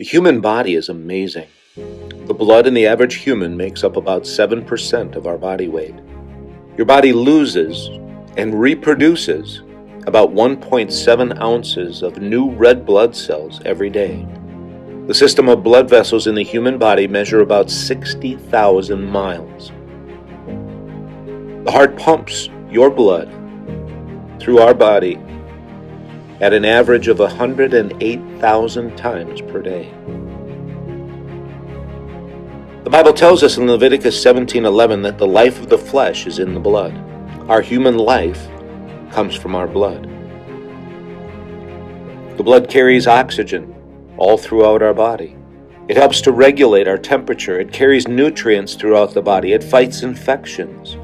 The human body is amazing. The blood in the average human makes up about 7% of our body weight. Your body loses and reproduces about 1.7 ounces of new red blood cells every day. The system of blood vessels in the human body measure about 60,000 miles. The heart pumps your blood through our body at an average of 108,000 times per day. The Bible tells us in Leviticus 17:11 that the life of the flesh is in the blood. Our human life comes from our blood. The blood carries oxygen all throughout our body. It helps to regulate our temperature. It carries nutrients throughout the body. It fights infections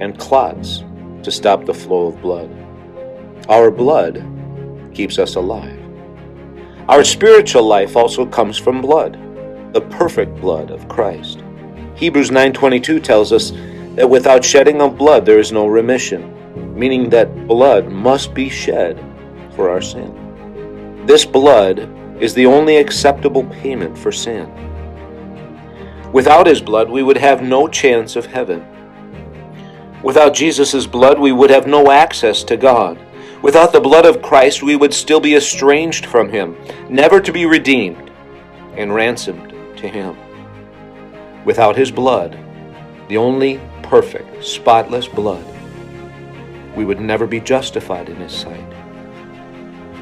and clots to stop the flow of blood. Our blood keeps us alive. Our spiritual life also comes from blood, the perfect blood of Christ. Hebrews 9:22 tells us that without shedding of blood there is no remission, meaning that blood must be shed for our sin. This blood is the only acceptable payment for sin. Without his blood, we would have no chance of heaven. Without Jesus' blood, we would have no access to God. Without the blood of Christ, we would still be estranged from him, never to be redeemed and ransomed to him. Without his blood, the only perfect, spotless blood, we would never be justified in his sight.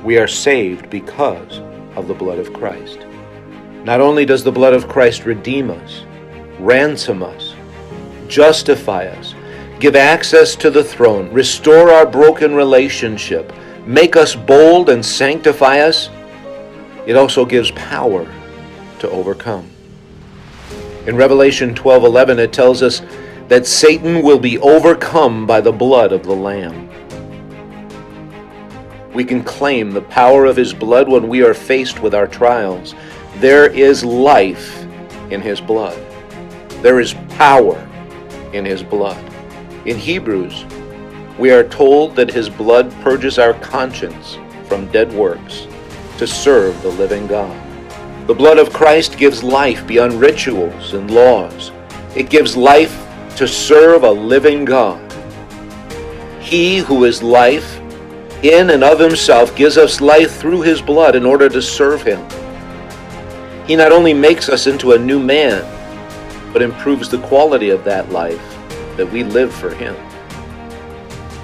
We are saved because of the blood of Christ. Not only does the blood of Christ redeem us, ransom us, justify us, give access to the throne, restore our broken relationship, make us bold and sanctify us, it also gives power to overcome. In Revelation 12:11, it tells us that Satan will be overcome by the blood of the Lamb. We can claim the power of his blood when we are faced with our trials. There is life in his blood. There is power in his blood. In Hebrews, we are told that his blood purges our conscience from dead works to serve the living God. The blood of Christ gives life beyond rituals and laws. It gives life to serve a living God. He who is life in and of himself gives us life through his blood in order to serve him. He not only makes us into a new man, but improves the quality of that life that we live for him.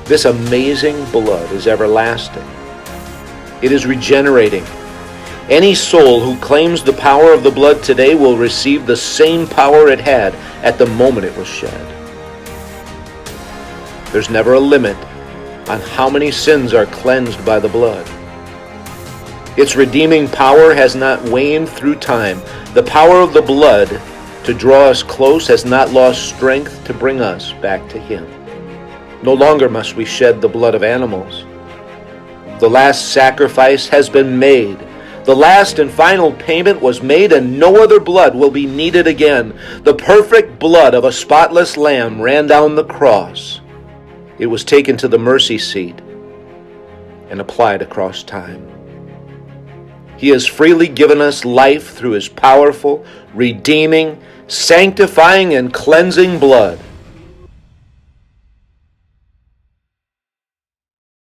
This amazing blood is everlasting. It is regenerating. Any soul who claims the power of the blood today will receive the same power it had at the moment it was shed. There's never a limit on how many sins are cleansed by the blood. Its redeeming power has not waned through time. The power of the blood to draw us close has not lost strength to bring us back to him. No longer must we shed the blood of animals. The last sacrifice has been made. The last and final payment was made, and no other blood will be needed again. The perfect blood of a spotless lamb ran down the cross. It was taken to the mercy seat and applied across time. He has freely given us life through his powerful, redeeming, sanctifying, and cleansing blood.